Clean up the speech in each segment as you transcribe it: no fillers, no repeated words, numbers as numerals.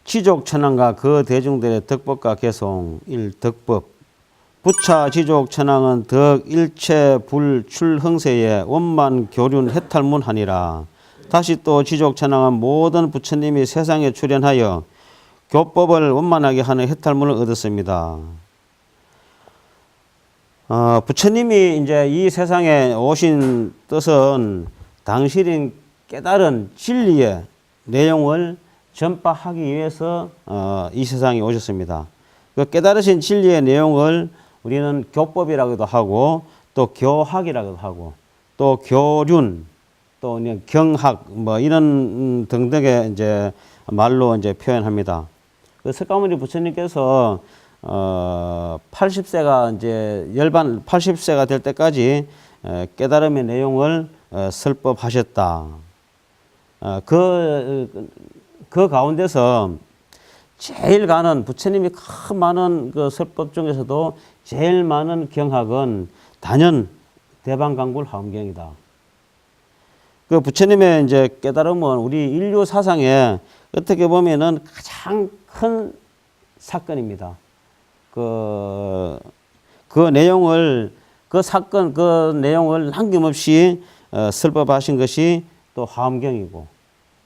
지족천왕과 그 대중들의 덕법과 개송 1. 덕법 부차 지족천왕은 덕 일체 불출흥세에 원만 교륜 해탈문하니라. 다시 또 지족천왕은 모든 부처님이 세상에 출현하여 교법을 원만하게 하는 해탈문을 얻었습니다. 부처님이 이제 이 세상에 오신 뜻은 당신이 깨달은 진리의 내용을 전파하기 위해서 이 세상에 오셨습니다. 그 깨달으신 진리의 내용을 우리는 교법이라고도 하고 또 교학이라고도 하고 또 교륜 또 경학 뭐 이런 등등의 이제 말로 이제 표현합니다. 그 석가모니 부처님께서 80세가 이제 80세가 될 때까지 깨달음의 내용을 설법하셨다. 그 가운데서 제일 가는 부처님이 큰 많은 그 설법 중에서도 제일 많은 경학은 단연 대방강불 화엄경이다. 그 부처님의 이제 깨달음은 우리 인류 사상에 어떻게 보면은 가장 큰 사건입니다. 그 내용을 그 사건 그 내용을 남김없이 설법하신 것이 또 화엄경이고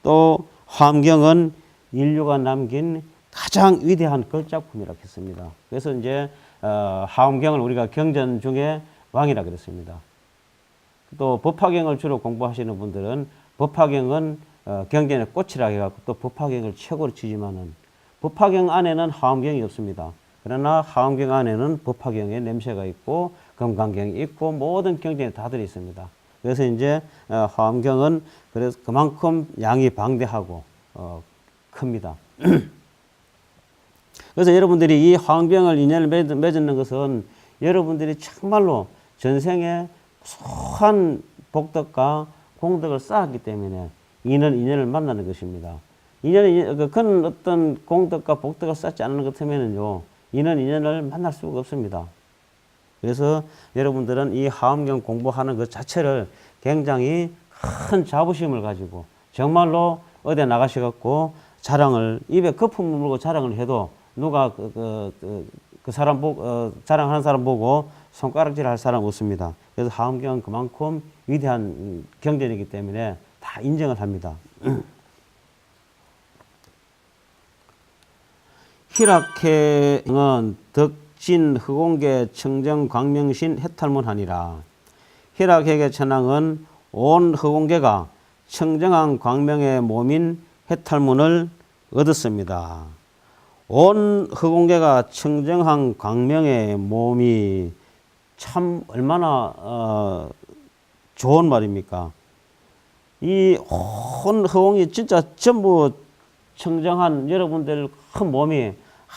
또 화엄경은 인류가 남긴 가장 위대한 걸작품이라고 했습니다. 그래서 이제 화엄경을 우리가 경전 중에 왕이라 그랬습니다. 또 법화경을 주로 공부하시는 분들은 법화경은 경전의 꽃이라 해갖고 또 법화경을 최고로 치지만은 법화경 안에는 화엄경이 없습니다. 그러나 화엄경 안에는 법화경의 냄새가 있고 금강경이 있고 모든 경전이 다 들어 있습니다. 그래서 이제 화엄경은 그래서 그만큼 양이 방대하고 큽니다. 그래서 여러분들이 이 화엄경을 인연을 맺는 것은 여러분들이 정말로 전생에 소한 복덕과 공덕을 쌓았기 때문에 인연을 만나는 것입니다. 큰 어떤 공덕과 복덕을 쌓지 않는 것 같으면요, 인연을 만날 수가 없습니다. 그래서 여러분들은 이 화엄경 공부하는 것 자체를 굉장히 큰 자부심을 가지고 정말로 어디 나가셔갖고 입에 거품을 물고 자랑을 해도 누가 그 사람 자랑하는 사람 보고 손가락질 할 사람 없습니다. 그래서 화엄경은 그만큼 위대한 경전이기 때문에 다 인정을 합니다. 희락회는 덕진 허공계 청정 광명신 해탈문하니라. 희락회계 천왕은 온 허공계가 청정한 광명의 몸인 해탈문을 얻었습니다. 온 허공계가 청정한 광명의 몸이 참 얼마나 좋은 말입니까? 이 온 허공이 진짜 전부 청정한 여러분들 큰 몸이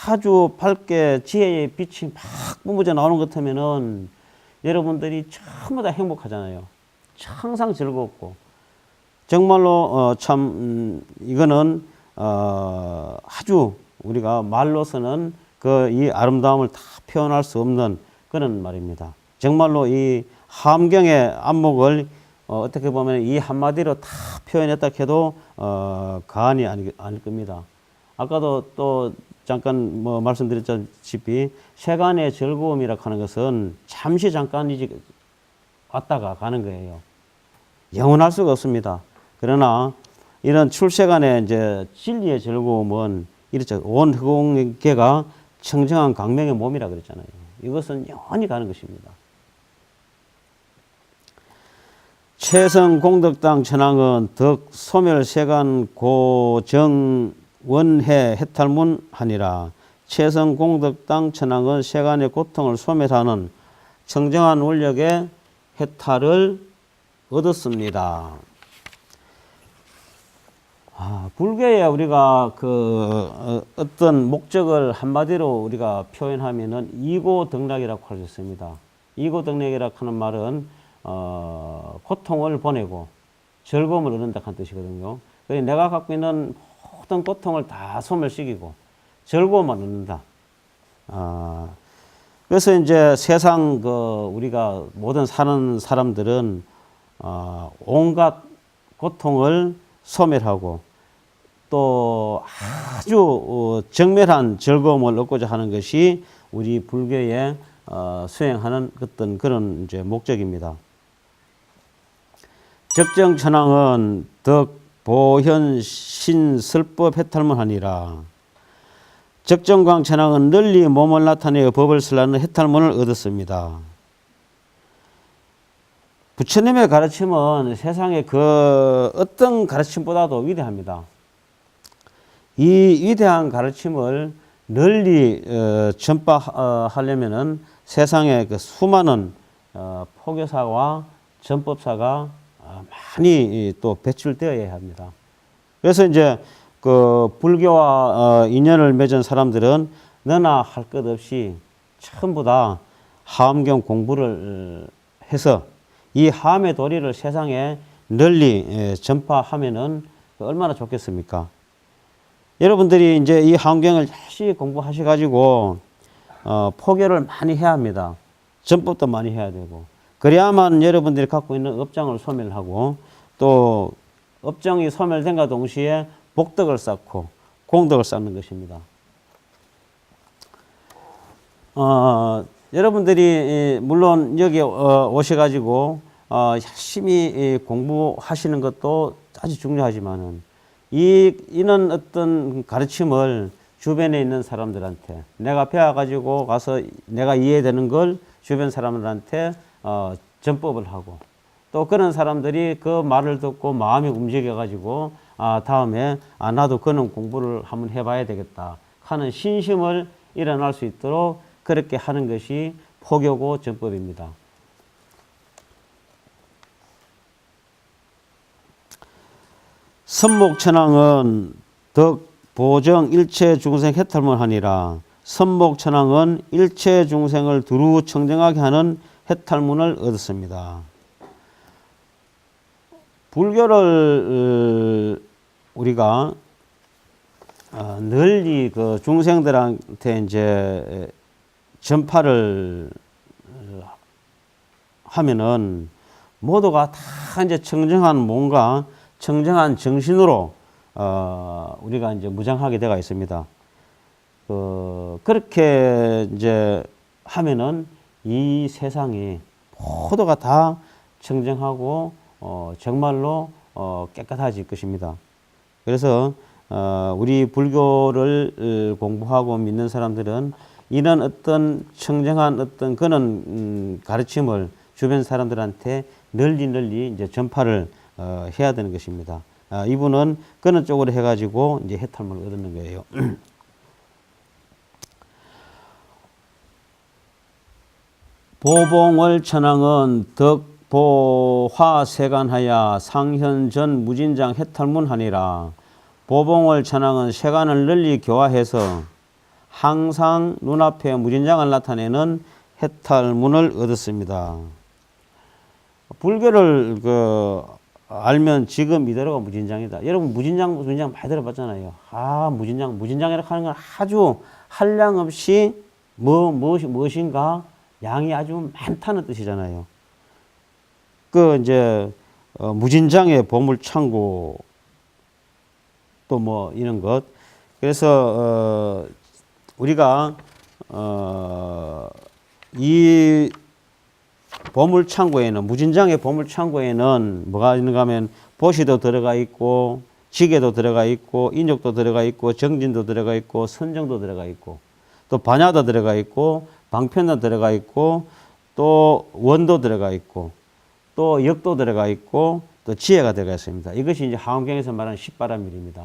아주 밝게 지혜의 빛이 막 뿜어져 나오는 것 같으면은 여러분들이 전부 다 행복하잖아요. 항상 즐겁고 정말로 이거는 아주 우리가 말로서는 이 아름다움을 다 표현할 수 없는 그런 말입니다. 정말로 이 화엄경의 안목을 어떻게 보면 이 한마디로 다 표현했다 해도 과언이 아닐 겁니다. 아까도 또 잠깐 말씀드렸다시피 세간의 즐거움이라 하는 것은 잠시 잠깐이지 왔다가 가는 거예요. 영원할 수가 없습니다. 그러나 이런 출세간의 이제 진리의 즐거움은 이렇죠. 온 허공계가 청정한 광명의 몸이라 그랬잖아요. 이것은 영원히 가는 것입니다. 최성 공덕당 천왕은 덕 소멸 세간 고정 원해 해탈문 하니라. 최성 공덕당 천왕은 세간의 고통을 소멸하는 청정한 원력의 해탈을 얻었습니다. 불교에 우리가 어떤 목적을 한마디로 우리가 표현하면은 이고덕락이라고 할 수 있습니다. 이고덕락이라고 하는 말은 고통을 보내고 즐거움을 얻는다 하는 뜻이거든요. 그래서 내가 갖고 있는 모든 고통을 다 소멸시키고 즐거움을 얻는다. 그래서 이제 세상 우리가 모든 사는 사람들은 온갖 고통을 소멸하고 또 아주 정밀한 즐거움을 얻고자 하는 것이 우리 불교의 수행하는 어떤 그런 이제 목적입니다. 적정천왕은 덕 보현 신설법 해탈문하니라. 적정광천왕은 널리 몸을 나타내어 법을 설하는 해탈문을 얻었습니다. 부처님의 가르침은 세상의 그 어떤 가르침보다도 위대합니다. 이 위대한 가르침을 널리 전파하려면은 세상에 그 수많은 포교사와 전법사가 많이 또 배출되어야 합니다. 그래서 이제 그 불교와 인연을 맺은 사람들은 너나 할 것 없이 전부 다 하엄경 공부를 해서 이 하엄의 도리를 세상에 널리 전파하면은 얼마나 좋겠습니까? 여러분들이 이제 이 하엄경을 열심히 공부하셔가지고 포교를 많이 해야 합니다. 전법도 많이 해야 되고, 그래야만 여러분들이 갖고 있는 업장을 소멸하고, 또 업장이 소멸된과 동시에 복덕을 쌓고 공덕을 쌓는 것입니다. 여러분들이 물론 여기 오셔가지고 열심히 공부하시는 것도 아주 중요하지만은 이런 어떤 가르침을 주변에 있는 사람들한테 내가 배워가지고 가서 내가 이해되는 걸 주변 사람들한테 전법을 하고, 또 그런 사람들이 그 말을 듣고 마음이 움직여가지고 다음에 나도 그런 공부를 한번 해봐야 되겠다 하는 신심을 일어날 수 있도록 그렇게 하는 것이 포교고 전법입니다. 선목천왕은 덕 보정 일체 중생 해탈문 하니라. 선목천왕은 일체 중생을 두루 청정하게 하는 해탈문을 얻었습니다. 불교를 우리가 널리 그 중생들한테 이제 전파를 하면은 모두가 다 이제 청정한 몸과 청정한 정신으로 우리가 이제 무장하게 되어 있습니다. 그렇게 이제 하면은 이 세상이 모두가 다 청정하고 정말로 깨끗해질 것입니다. 그래서 우리 불교를 공부하고 믿는 사람들은 이런 어떤 청정한 어떤 그런 가르침을 주변 사람들한테 널리 이제 전파를 해야 되는 것입니다. 이분은 그런 쪽으로 해가지고 이제 해탈문을 얻는 거예요. 보봉월 천왕은 덕보화세간하야 상현전 무진장 해탈문 하니라. 보봉월 천왕은 세간을 널리 교화해서 항상 눈앞에 무진장을 나타내는 해탈문을 얻었습니다. 불교를 알면 지금 이대로가 무진장이다. 여러분 무진장 많이 들어봤잖아요. 무진장이라고 하는 건 아주 한량 없이 무엇인가 양이 아주 많다는 뜻이잖아요. 이제 무진장의 보물창고 또 뭐 이런 것. 그래서 우리가 이 보물창고에는, 무진장의 보물창고에는 뭐가 있는가 하면 보시도 들어가 있고 지게도 들어가 있고 인욕도 들어가 있고 정진도 들어가 있고 선정도 들어가 있고 또 반야도 들어가 있고 방편도 들어가 있고 또 원도 들어가 있고 또 역도 들어가 있고 또 지혜가 들어가 있습니다. 이것이 이제 하엄경에서 말하는 십바라밀입니다.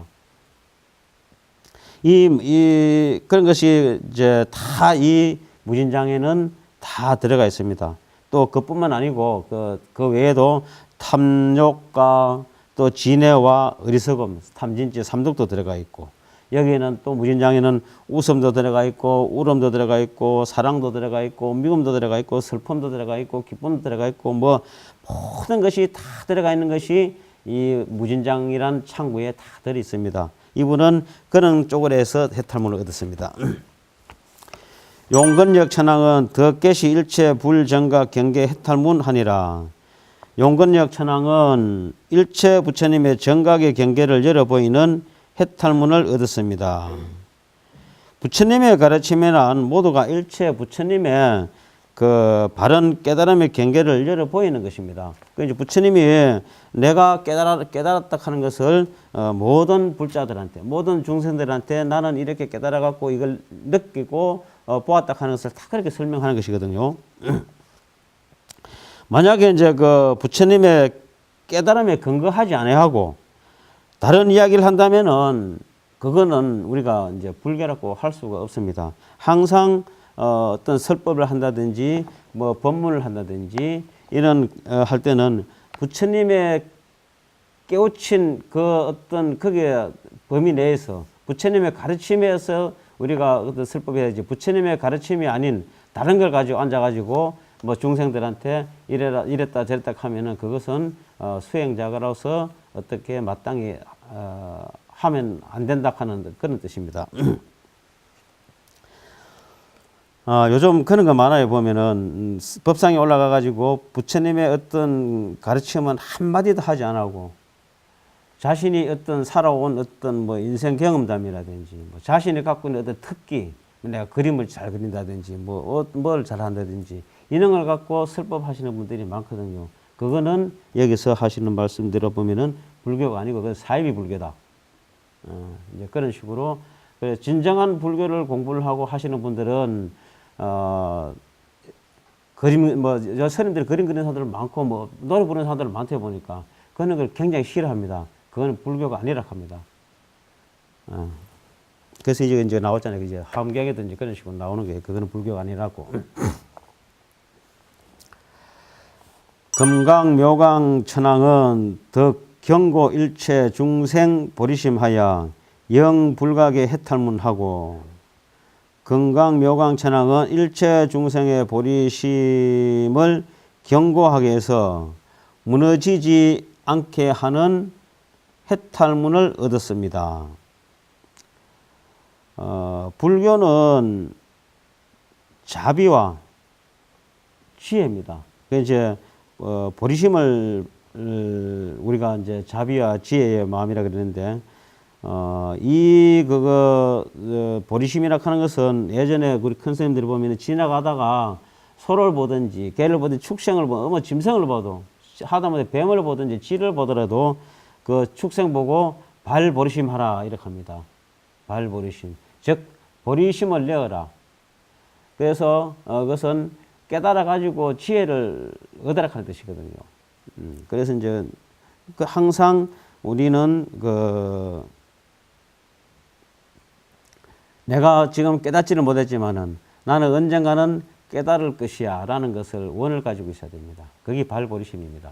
그런 것이 이제 다 이 무진장에는 다 들어가 있습니다. 또 그뿐만 아니고 그 외에도 탐욕과 또 진해와 어리석음, 탐진치, 삼독도 들어가 있고, 여기에는 또 무진장에는 웃음도 들어가 있고 울음도 들어가 있고 사랑도 들어가 있고 미움도 들어가 있고 슬픔도 들어가 있고 기쁨도 들어가 있고 뭐 모든 것이 다 들어가 있는 것이 이 무진장이란 창구에 다 들어 있습니다. 이분은 그런 쪽으로 해서 해탈문을 얻었습니다. 용건역 천왕은 덕계시 일체 불정각 경계 해탈문 하니라. 용건역 천왕은 일체 부처님의 정각의 경계를 열어 보이는 해탈문을 얻었습니다. 부처님의 가르침에는 모두가 일체 부처님의 그 바른 깨달음의 경계를 열어 보이는 것입니다. 그 이제 부처님이 내가 깨달았다 하는 것을 모든 불자들한테, 모든 중생들한테 나는 이렇게 깨달아 갖고 이걸 느끼고 보았다 하는 것을 다 그렇게 설명하는 것이거든요. 만약에 이제 그 부처님의 깨달음에 근거하지 아니하고 다른 이야기를 한다면은 그거는 우리가 이제 불교라고 할 수가 없습니다. 항상 어떤 설법을 한다든지 뭐 법문을 한다든지 이런 할 때는 부처님의 깨우친 그 어떤 그게 범위 내에서 부처님의 가르침에서 우리가 어떤 설법해야지 부처님의 가르침이 아닌 다른 걸 가지고 앉아가지고 뭐 중생들한테 이랬다 저랬다 하면은 그것은 수행자로서 어떻게 마땅히 하면 안 된다 하는 그런 뜻입니다. 요즘 그런 거 많아요. 보면은 법상에 올라가 가지고 부처님의 어떤 가르침은 한마디도 하지 안 하고 자신이 어떤 살아온 어떤 뭐 인생 경험담이라든지 뭐 자신이 갖고 있는 어떤 특기, 내가 그림을 잘 그린다든지 뭘 잘한다든지 이런 걸 갖고 설법하시는 분들이 많거든요. 그거는 여기서 하시는 말씀 들어보면은 불교가 아니고 그건 사이비 불교다. 이제 그런 식으로 진정한 불교를 공부를 하고 하시는 분들은 그림 스님들이 그림 그리는 사람들 많고 뭐 노래 부르는 사람들 많다 보니까 그런 걸 굉장히 싫어합니다. 그거는 불교가 아니라 합니다. 그래서 이제 나왔잖아요. 이제 함경이든지 그런 식으로 나오는 게 그거는 불교가 아니라고. 금강 묘강 천왕은 덕 경고 일체 중생 보리심하여 영불각의 해탈문하고 금강 묘강 천왕은 일체 중생의 보리심을 경고하게 해서 무너지지 않게 하는 해탈문을 얻었습니다. 불교는 자비와 지혜입니다. 이제 보리심을 우리가 이제 자비와 지혜의 마음이라 그러는데 보리심이라 하는 것은 예전에 우리 큰 스님들이 보면 지나가다가 소를 보든지 개를 보든지 축생을 보든지 짐승을 봐도 하다못해 뱀을 보든지 쥐를 보더라도 그 축생 보고 발보리심하라 이렇게 합니다. 발보리심, 즉 보리심을 내어라. 그래서 그것은 깨달아 가지고 지혜를 얻으라 하는 뜻이거든요. 그래서 이제 항상 우리는 내가 지금 깨닫지는 못했지만은 나는 언젠가는 깨달을 것이야 라는 것을 원을 가지고 있어야 됩니다. 그게 발보리심입니다.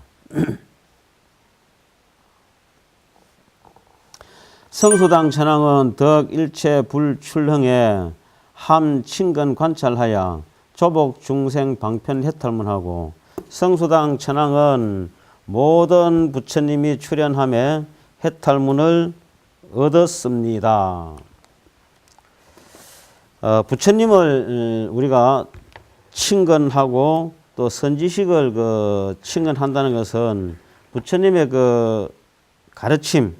성수당 천왕은 덕 일체 불출형에 함 친근 관찰하여 조복 중생 방편 해탈문하고 성수당 천왕은 모든 부처님이 출현함에 해탈문을 얻었습니다. 부처님을 우리가 친근하고 또 선지식을 친근한다는 것은 부처님의 가르침을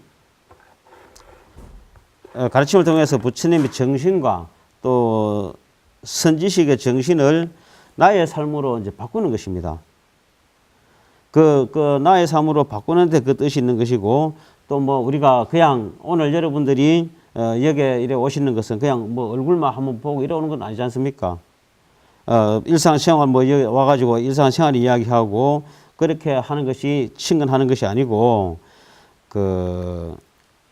통해서 부처님의 정신과 또 선지식의 정신을 나의 삶으로 이제 바꾸는 것입니다. 나의 삶으로 바꾸는데 그 뜻이 있는 것이고 또 뭐 우리가 그냥 오늘 여러분들이 여기에 이래 오시는 것은 그냥 뭐 얼굴만 한번 보고 이러는 건 아니지 않습니까? 일상생활 여기 와가지고 일상생활 이야기하고 그렇게 하는 것이 친근하는 것이 아니고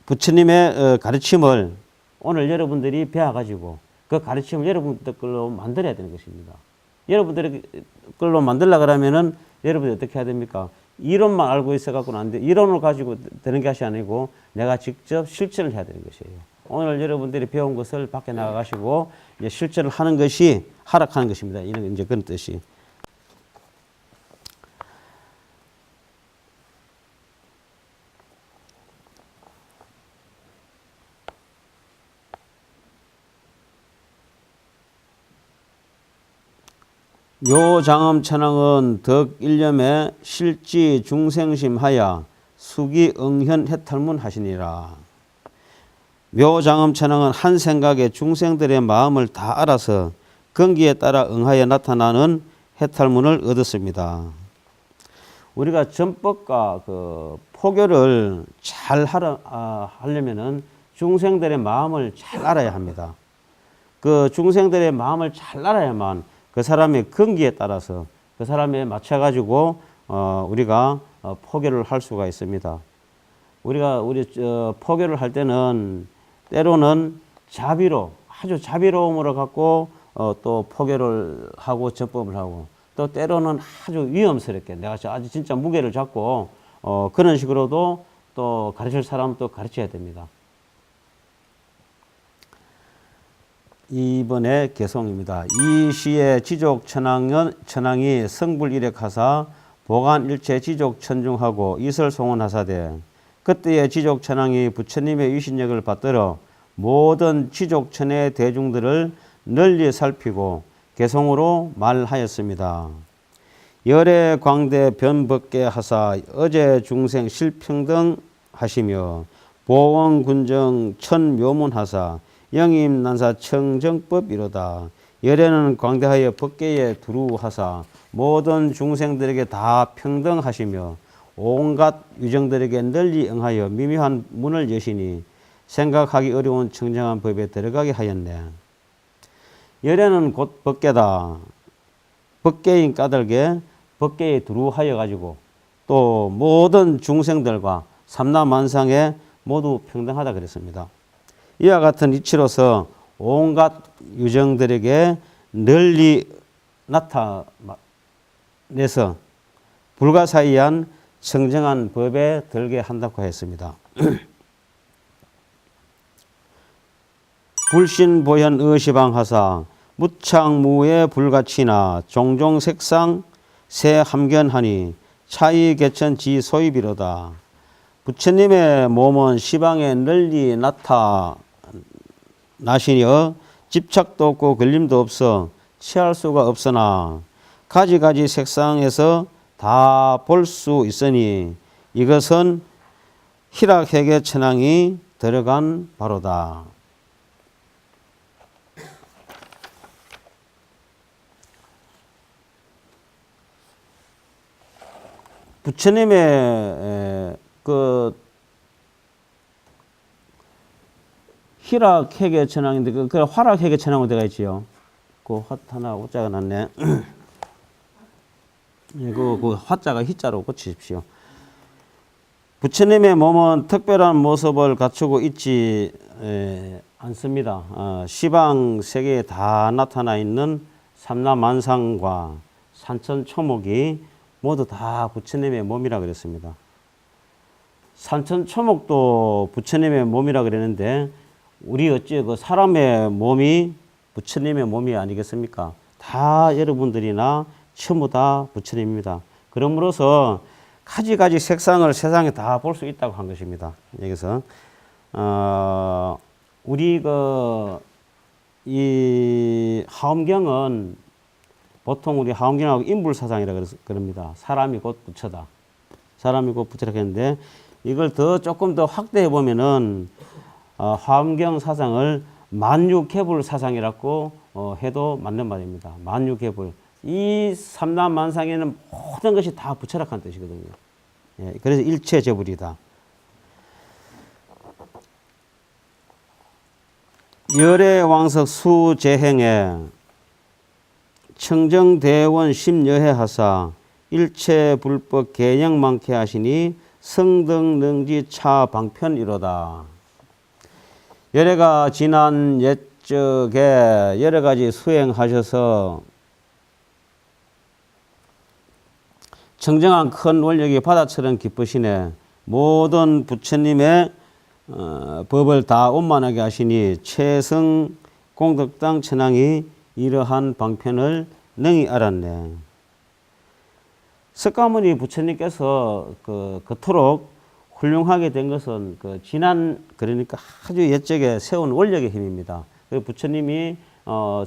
부처님의 가르침을 오늘 여러분들이 배워가지고 그 가르침을 여러분들 걸로 만들어야 되는 것입니다. 여러분들 걸로 만들려고 하면은 여러분이 어떻게 해야 됩니까? 이론만 알고 있어갖고는 안 돼. 이론을 가지고 되는 것이 아니고 내가 직접 실천을 해야 되는 것이에요. 오늘 여러분들이 배운 것을 밖에 나가가지고 이제 실천을 하는 것이 하락하는 것입니다. 이런 이제 그런 뜻이. 묘장엄 천왕은 덕 일념에 실지 중생심하여 수기 응현 해탈문 하시니라. 묘장엄천왕은 한 생각에 중생들의 마음을 다 알아서 건기에 따라 응하여 나타나는 해탈문을 얻었습니다. 우리가 전법과 그 포교를 잘 하려면은 중생들의 마음을 잘 알아야 합니다. 그 중생들의 마음을 잘 알아야만 그 사람의 건기에 따라서 그 사람에 맞춰 가지고 우리가 포교를 할 수가 있습니다. 우리가 포교를 할 때는 때로는 자비로 아주 자비로움으로 갖고 또 포교를 하고 접법을 하고 또 때로는 아주 위험스럽게 내가 아주 진짜 무게를 잡고 그런 식으로도 또 가르칠 사람도 가르쳐야 됩니다. 이번에 개송입니다. 이 시에 지족천왕이 성불일액하사 보관일체 지족천중하고 이설송원하사되 그때의 지족천왕이 부처님의 위신력을 받들어 모든 지족천의 대중들을 널리 살피고 개송으로 말하였습니다. 열애 광대 변법계 하사 어제 중생 실평등 하시며 보원군정 천묘문하사 영임난사 청정법 이로다. 열애는 광대하여 법계에 두루하사 모든 중생들에게 다 평등하시며 온갖 유정들에게 널리 응하여 미묘한 문을 여시니 생각하기 어려운 청정한 법에 들어가게 하였네. 열애는 곧 법계다. 법계인 까닭에 법계에 두루하여 가지고 또 모든 중생들과 삼라만상에 모두 평등하다 그랬습니다. 이와 같은 이치로서 온갖 유정들에게 널리 나타내서 불가사의한 청정한 법에 들게 한다고 했습니다. 불신보현 의시방하사 무창무의 불가치나 종종색상 새함견하니 차이개천지 소입이로다. 부처님의 몸은 시방에 널리 나타나시며 집착도 없고 걸림도 없어 취할 수가 없으나 가지가지 색상에서 다 볼 수 있으니 이것은 희락회계 천왕이 들어간 바로다. 부처님의 그 희락회계 천왕인데 그 화락회계 천왕으로 되어 있지요. 그 하나 오자가 났네. 그 화자가 희자로 고치십시오. 부처님의 몸은 특별한 모습을 갖추고 있지 않습니다. 시방 세계에 다 나타나 있는 삼라만상과 산천초목이 모두 다 부처님의 몸이라 그랬습니다. 산천초목도 부처님의 몸이라 그랬는데 우리 어찌 그 사람의 몸이 부처님의 몸이 아니겠습니까? 다 여러분들이나 전부 다 부처님입니다. 그러므로서 가지가지 색상을 세상에 다 볼 수 있다고 한 것입니다. 여기서 우리 이 하엄경은 보통 우리 하엄경하고 인불사상이라 그럽니다. 사람이 곧 부처다. 사람이 곧 부처라 했는데 이걸 조금 더 확대해 보면은 하엄경 사상을 만유개불 사상이라고 해도 맞는 말입니다. 만유개불. 이 삼라만상에는 모든 것이 다 부처락한 뜻이거든요. 예, 그래서 일체제불이다. 열애왕석 수재행에 청정대원 심여해하사 일체불법 개영망케 하시니 성등능지 차방편이로다. 열애가 지난 옛적에 여러 가지 수행하셔서 청정한 큰 원력이 바다처럼 기쁘시네. 모든 부처님의 법을 다 원만하게 하시니 최성 공덕당 천왕이 이러한 방편을 능히 알았네. 석가모니 부처님께서 그토록 훌륭하게 된 것은 그러니까 아주 옛적에 세운 원력의 힘입니다. 부처님이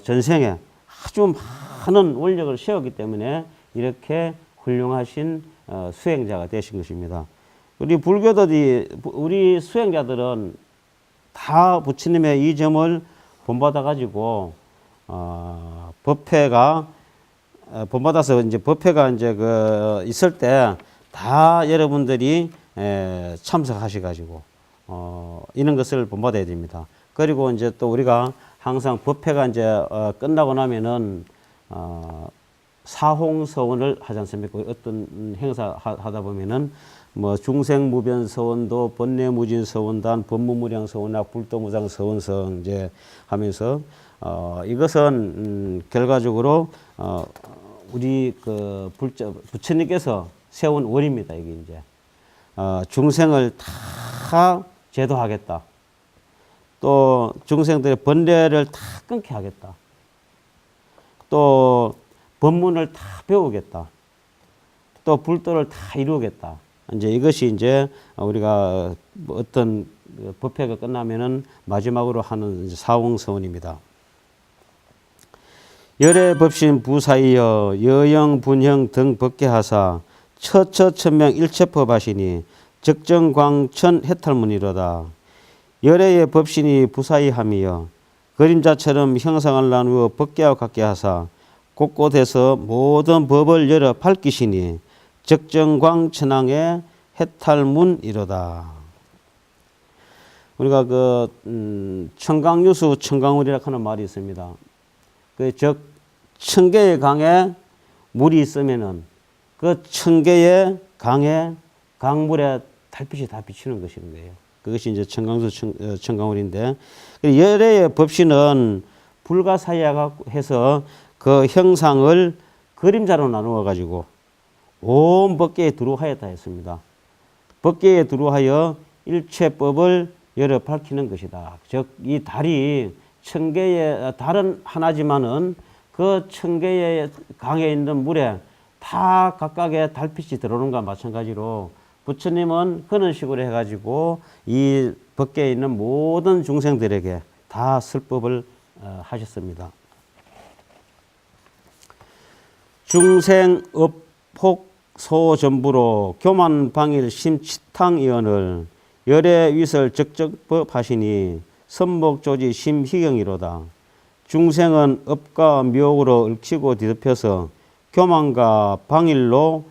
전생에 아주 많은 원력을 세웠기 때문에 이렇게 훌륭하신 수행자가 되신 것입니다. 우리 불교도들이 우리 수행자들은 다 부처님의 이 점을 본받아 가지고 법회가 본받아서 이제 법회가 이제 그 있을 때 다 여러분들이 참석하셔 가지고 이런 것을 본받아야 됩니다. 그리고 이제 또 우리가 항상 법회가 이제 끝나고 나면은 사홍서원을 하지 않습니까? 어떤 행사 하다 보면은 뭐 중생무변서원도 번뇌무진서원단 법무무량서원학 불도무장서원성 이제 하면서 이것은 결과적으로 우리 그 부처님께서 세운 원입니다. 이게 이제 중생을 다 제도하겠다. 또 중생들의 번뇌를 다 끊게 하겠다. 또 법문을 다 배우겠다. 또 불도를 다 이루겠다. 이제 이것이 이제 우리가 어떤 법회가 끝나면은 마지막으로 하는 사홍서원입니다. 열애 법신 부사이여 여영 분형 등 법계하사 처처천명 일체법 하시니 적정광천 해탈문이로다. 열애의 법신이 부사이함이여 그림자처럼 형상을 나누어 법계와 같게 하사 곳곳에서 모든 법을 열어 밝히시니 적정광천왕의 해탈문이로다. 우리가 그 청강유수 청강울이라고 하는 말이 있습니다. 그 즉 천개의 강에 물이 있으면은 그 천개의 강에 강물에 달빛이 다 비치는 것인 거예요. 그것이 이제 청강수 청강울인데 열애의 법신은 불가사의하가 해서 그 형상을 그림자로 나누어 가지고 온 법계에 두루하였다 했습니다. 법계에 두루하여 일체법을 열어 밝히는 것이다. 즉 이 달이 천개의 달은 하나지만은 그 천개의 강에 있는 물에 다 각각의 달빛이 들어오는 것과 마찬가지로 부처님은 그런 식으로 해가지고 이 법계에 있는 모든 중생들에게 다 설법을 하셨습니다. 중생업폭 소전부로 교만방일 심치탕위원을 열애위설 적적법 하시니 선목조지 심희경이로다. 중생은 업과 묘으로 얽히고 뒤덮여서 교만과 방일로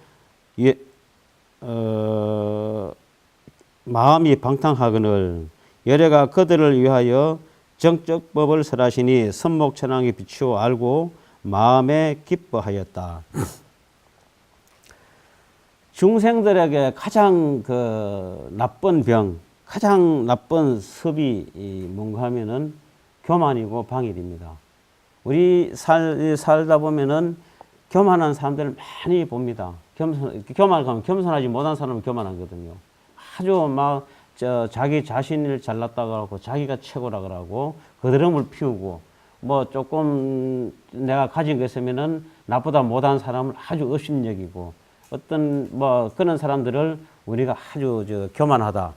마음이 방탕하거늘 열애가 그들을 위하여 정적법을 설하시니 선목천왕이 비추어 알고 마음에 기뻐하였다. 중생들에게 가장 그 나쁜 병, 가장 나쁜 습이 뭔가 하면은 교만이고 방일입니다. 우리 살다 보면은 교만한 사람들을 많이 봅니다. 교만하면 겸손하지 못한 사람은 교만하거든요. 아주 막 자기 자신을 잘났다고 하고 자기가 최고라 그러고 거드름을 피우고 뭐 조금 내가 가진 거 있으면은 나보다 못한 사람을 아주 업신여기고 어떤 뭐 그런 사람들을 우리가 아주 교만하다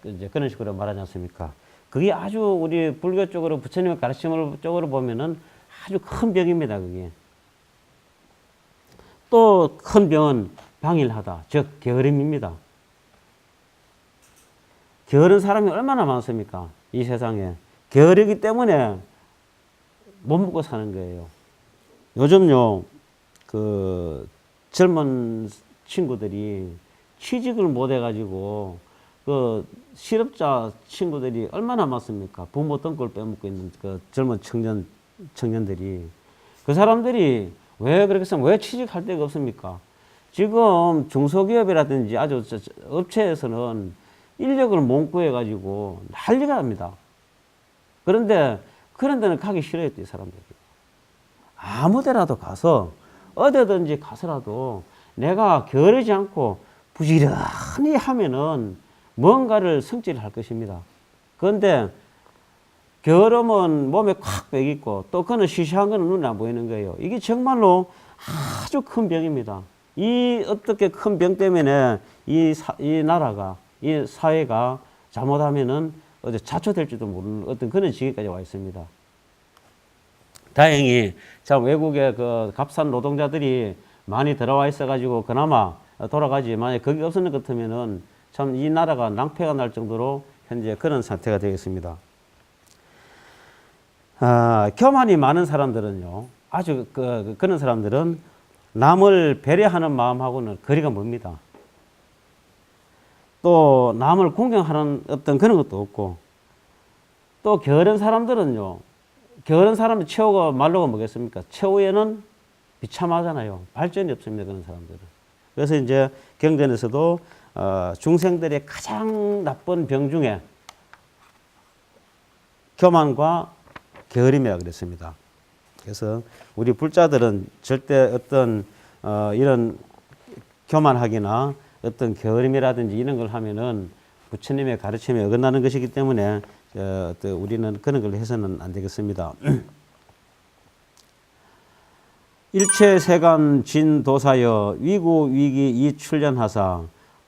이제 그런 식으로 말하지 않습니까? 그게 아주 우리 불교 쪽으로 부처님의 가르침을 쪽으로 보면은 아주 큰 병입니다. 그게 또 큰 병은 방일하다, 즉 게으름입니다. 게으른 사람이 얼마나 많습니까? 이 세상에 게으르기 때문에 못 먹고 사는 거예요. 요즘요 그 젊은 친구들이 취직을 못 해가지고 그 실업자 친구들이 얼마나 많습니까? 부모 등골 빼먹고 있는 그 젊은 청년들이 그 사람들이 왜 그렇게 쓰면 왜 취직할 데가 없습니까? 지금 중소기업이라든지 아주 업체에서는 인력을 못 구해가지고 난리가 납니다. 그런데 그런 데는 가기 싫어요, 이 사람들이. 아무 데라도 가서 어디든지 가서라도 내가 게으르지 않고 부지런히 하면은 뭔가를 성취를 할 것입니다. 그런데 게으름은 몸에 콱 배기고 또 그는 시시한 거는 눈에 안 보이는 거예요. 이게 정말로 아주 큰 병입니다. 이 어떻게 큰 병 때문에 이 나라가, 이 사회가 잘못하면은 어디 자초될지도 모르는 어떤 그런 지경까지 와 있습니다. 다행히 참 외국의 그 값싼 노동자들이 많이 들어와 있어가지고 그나마 돌아가지. 만약 거기 없었는 것 같으면은 참 이 나라가 낭패가 날 정도로 현재 그런 상태가 되겠습니다. 교만이 많은 사람들은요, 아주 그런 사람들은 남을 배려하는 마음하고는 거리가 멉니다. 또 남을 공경하는 어떤 그런 것도 없고, 또 게으른 사람들은요, 게으른 사람의 최후가 말로가 뭐겠습니까? 최후에는 비참하잖아요. 발전이 없습니다. 그런 사람들은. 그래서 이제 경전에서도 중생들의 가장 나쁜 병 중에 교만과 게으름이라고 그랬습니다. 그래서 우리 불자들은 절대 어떤 이런 교만하기나 어떤 게으름이라든지 이런 걸 하면은 부처님의 가르침에 어긋나는 것이기 때문에 우리는 그런 걸 해서는 안 되겠습니다. 일체 세간 진도사여 위구 위기 이출련하사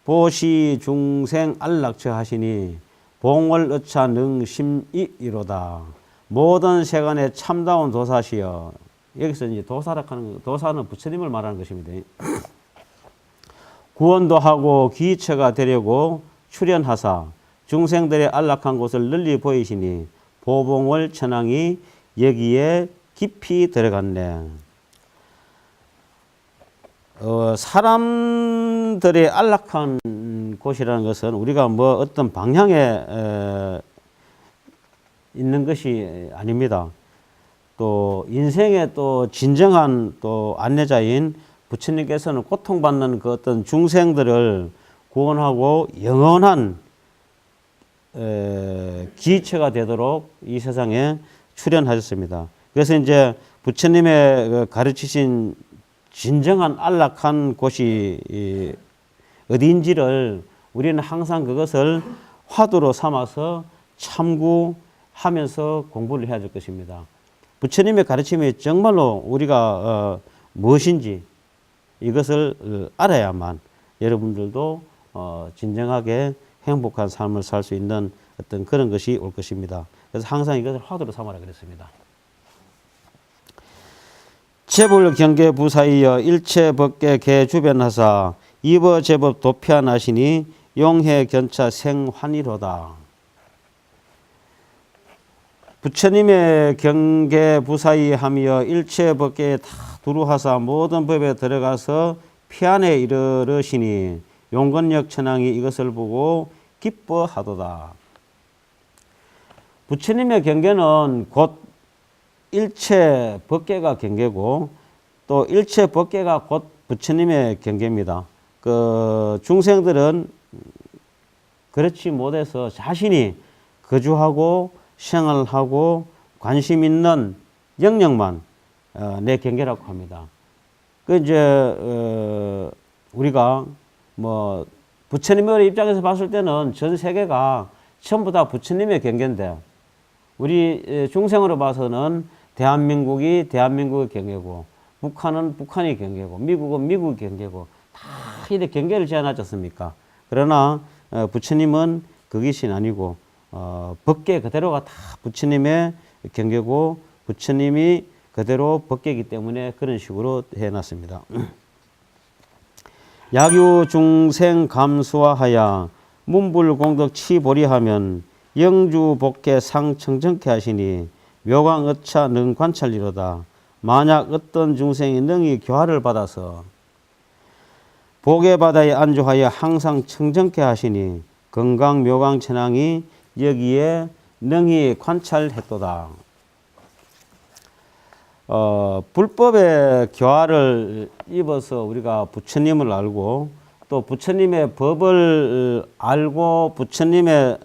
보시 중생 안락처 하시니 봉월 어차 능심이이로다. 모든 세간의 참다운 도사시여. 여기서 이제 도사라 하는 거, 도사는 부처님을 말하는 것입니다. 구원도 하고 기처가 되려고 출현하사 중생들의 안락한 곳을 널리 보이시니 보봉월 천왕이 여기에 깊이 들어갔네. 사람들의 안락한 곳이라는 것은 우리가 뭐 어떤 방향에 있는 것이 아닙니다. 또 인생의 또 진정한 또 안내자인 부처님께서는 고통받는 그 어떤 중생들을 구원하고 영원한 기처가 되도록 이 세상에 출현하셨습니다. 그래서 이제 부처님의 가르치신 진정한 안락한 곳이 어디인지를 우리는 항상 그것을 화두로 삼아서 참고하면서 공부를 해야 될 것입니다. 부처님의 가르침이 정말로 우리가 무엇인지 이것을 알아야만 여러분들도 진정하게 행복한 삶을 살 수 있는 어떤 그런 것이 올 것입니다. 그래서 항상 이것을 화두로 삼아라 그랬습니다. 재불 경계 부사이여 일체 법계 개 주변하사 이버 제법 도피하나시니 용해 견차 생환이로다. 부처님의 경계 부사이하며 일체 법계에 다 두루하사 모든 법에 들어가서 피안에 이르르시니 용건력 천왕이 이것을 보고 기뻐하도다. 부처님의 경계는 곧 일체 법계가 경계고 또 일체 법계가 곧 부처님의 경계입니다. 그 중생들은 그렇지 못해서 자신이 거주하고 생활하고 관심 있는 영역만 내 경계라고 합니다. 그 이제 우리가 뭐 부처님의 입장에서 봤을 때는 전 세계가 전부 다 부처님의 경계인데 우리 중생으로 봐서는 대한민국이 대한민국의 경계고 북한은 북한의 경계고 미국은 미국의 경계고 다 이렇게 경계를 제한하지 않습니까? 그러나 부처님은 그것이 아니고 법계 그대로가 다 부처님의 경계고 부처님이 그대로 법계이기 때문에 그런 식으로 해놨습니다. 약유 중생 감수화하야 문불공덕 치보리하면 영주 복계 상청정케 하시니 묘광 어차 능 관찰리로다. 만약 어떤 중생이 능히 교화를 받아서 복의 바다에 안주하여 항상 청정케 하시니 건강 묘광 천왕이 여기에 능히 관찰했도다. 불법의 교화를 입어서 우리가 부처님을 알고 또 부처님의 법을 알고 부처님의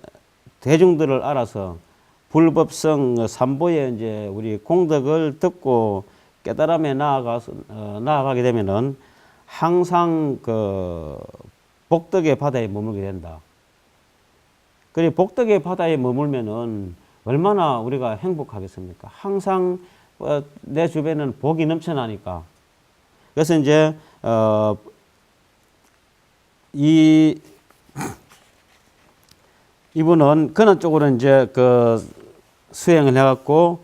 대중들을 알아서 불법성 삼보에 이제 우리 공덕을 듣고 깨달음에 나아가게 되면은 항상 그 복덕의 바다에 머물게 된다. 그리고 복덕의 바다에 머물면은 얼마나 우리가 행복하겠습니까? 항상 내 주변에는 복이 넘쳐나니까. 그래서 이제 이분은 그런 쪽으로 이제 그 수행을 해갖고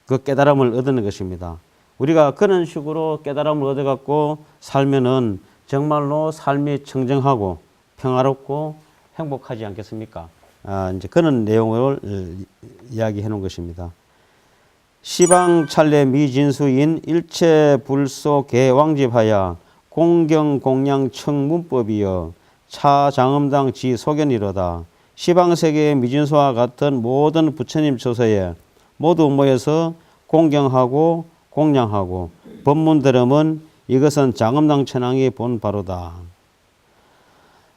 그 깨달음을 얻는 것입니다. 우리가 그런 식으로 깨달음을 얻어갖고 살면은 정말로 삶이 청정하고 평화롭고 행복하지 않겠습니까? 이제 그런 내용을 이야기해 놓은 것입니다. 시방찰례 미진수인 일체불소 개왕집하야 공경공양청문법이여 차장엄당 지소견이로다. 시방세계의 미진수와 같은 모든 부처님 처소에 모두 모여서 공경하고 공양하고 법문들음은 이것은 장엄당 천왕이 본 바로다.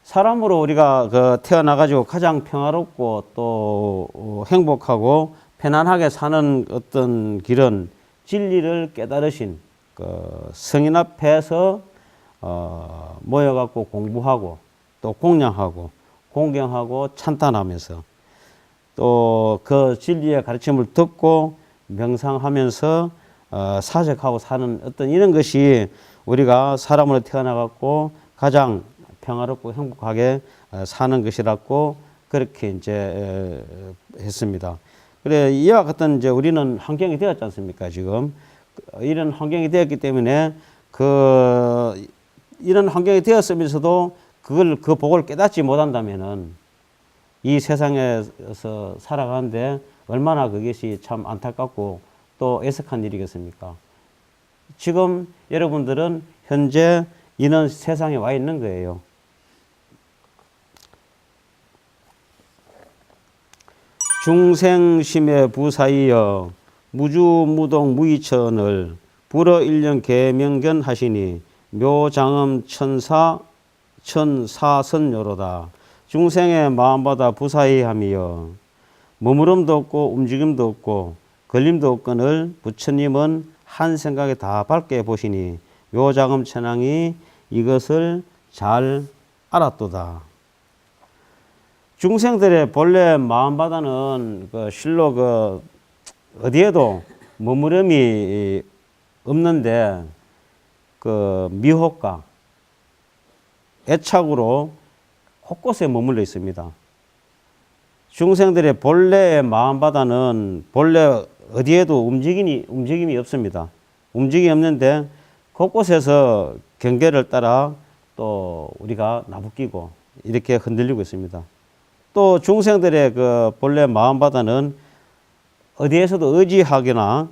사람으로 우리가 태어나가지고 가장 평화롭고 또 행복하고 편안하게 사는 어떤 길은 진리를 깨달으신 성인 앞에서 모여갖고 공부하고 또 공양하고 공경하고 찬탄하면서 또 그 진리의 가르침을 듣고 명상하면서 사색하고 사는 어떤 이런 것이 우리가 사람으로 태어나갖고 가장 평화롭고 행복하게 사는 것이라고 그렇게 이제 했습니다. 그래 이와 같은 이제 우리는 환경이 되었지 않습니까? 지금 이런 환경이 되었기 때문에 이런 환경이 되었으면서도 그 복을 깨닫지 못한다면은 이 세상에서 살아가는데 얼마나 그것이 참 안타깝고 또 애석한 일이겠습니까? 지금 여러분들은 현재 이런 세상에 와 있는 거예요. 중생심의 부사이여 무주무동 무이천을 불어일령 계명견 하시니 묘장엄 천사선요로다. 중생의 마음보다 부사이함이여 머무름도 없고 움직임도 없고 걸림도 없거늘 부처님은 한 생각에 다 밝게 보시니 묘장엄 천왕이 이것을 잘 알았도다. 중생들의 본래 마음바다는 실로 어디에도 머무름이 없는데 미혹과 애착으로 곳곳에 머물러 있습니다. 중생들의 본래의 마음바다는 본래 어디에도 움직임이 없습니다. 움직임이 없는데 곳곳에서 경계를 따라 또 우리가 나부끼고 이렇게 흔들리고 있습니다. 또 중생들의 본래 마음바다는 어디에서도 의지하거나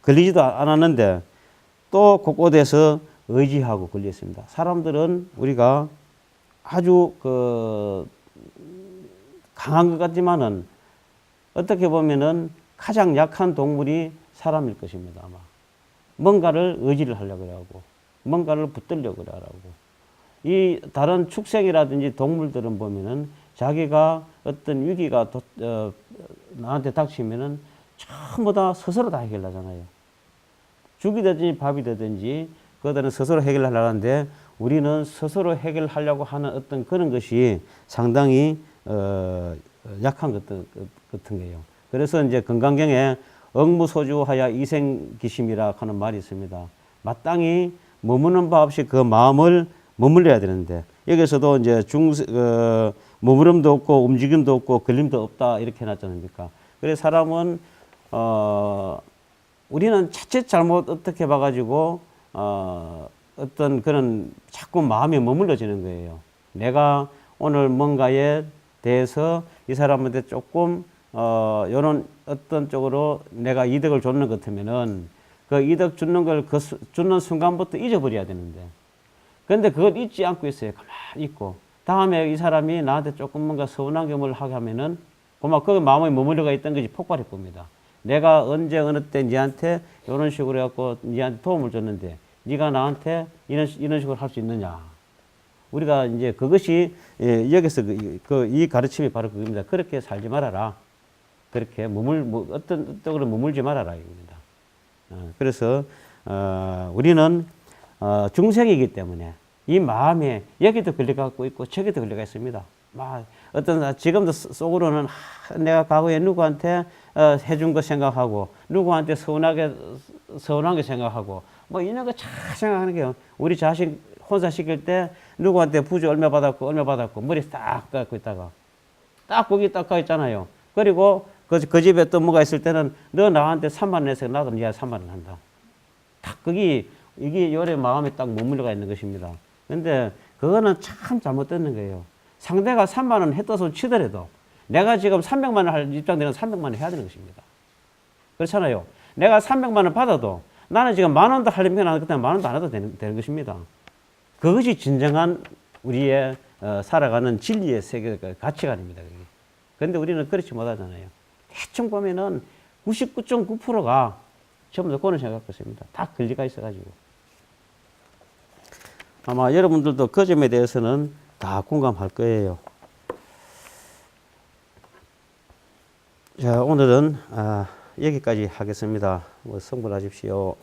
걸리지도 않았는데 또 곳곳에서 의지하고 걸려 있습니다. 사람들은 우리가 아주 강한 것 같지만은 어떻게 보면은 가장 약한 동물이 사람일 것입니다. 아마 뭔가를 의지를 하려고 하고 뭔가를 붙들려고 하고 이 다른 축생이라든지 동물들은 보면은 자기가 어떤 위기가 나한테 닥치면은 전부 다 스스로 다 해결하잖아요. 죽이 되든지 밥이 되든지 그들은 스스로 해결하려고 하는데 우리는 스스로 해결하려고 하는 어떤 그런 것이 상당히 약한 것 같은 거예요. 그래서 이제 건강경에 억무소주하야 이생기심이라 하는 말이 있습니다. 마땅히 머무는 바 없이 그 마음을 머물러야 되는데 여기서도 이제 머무름도 없고 움직임도 없고 걸림도 없다 이렇게 해놨지 않습니까? 그래서 사람은 우리는 자칫 잘못 어떻게 봐가지고 어떤 그런 자꾸 마음이 머물러지는 거예요. 내가 오늘 뭔가에 대해서 이 사람한테 조금 요런 어떤 쪽으로 내가 이득을 줬는 것 같으면은 그 이득 주는 걸 주는 순간부터 잊어버려야 되는데 그런데 그걸 잊지 않고 있어요. 가만히 있고 다음에 이 사람이 나한테 조금 뭔가 서운한 경험을 하게 하면은 고마 그 마음에 머물러가 있던 것이 폭발해 봅니다. 내가 언제 어느 때 니한테 이런 식으로 해갖고 니한테 도움을 줬는데 네가 나한테 이런 식으로 할 수 있느냐. 우리가 이제 그것이 여기서 이 가르침이 바로 그겁니다. 그렇게 살지 말아라. 그렇게 어떤 쪽으로 머물지 말아라 입니다. 그래서 우리는 중생이기 때문에 이 마음에 여기도 걸려갖고 있고 저기도 걸려가 있습니다. 지금도 속으로는 내가 과거에 누구한테 해준 거 생각하고 누구한테 서운한 게 생각하고 뭐 이런 거 잘 생각하는 게요. 우리 자식 혼자 시킬 때 누구한테 부주 얼마 받았고 머리 딱 깎고 있다가 딱 거기 닦아 있잖아요. 그리고 그 집에 또 뭐가 있을 때는 너 나한테 3만 원 내서 나도 니한테 3만 원 한다. 딱 이게 요래 마음에 딱 머물러가 있는 것입니다. 근데 그거는 참 잘못되는 거예요. 상대가 3만 원 했다고 치더라도 내가 지금 300만 원 할 입장되는 300만 원 해야 되는 것입니다. 그렇잖아요. 내가 300만 원 받아도 나는 지금 만 원도 하려면 나는 그때 만 원도 안 해도 되는 것입니다. 그것이 진정한 우리의 살아가는 진리의 세계 가치관입니다. 그런데 우리는 그렇지 못하잖아요. 대충 보면은 99.9%가 전부 다 그런 생각 갖고 있습니다. 다 권리가 있어가지고. 아마 여러분들도 그 점에 대해서는 다 공감할 거예요. 자, 오늘은 여기까지 하겠습니다. 성불하십시오.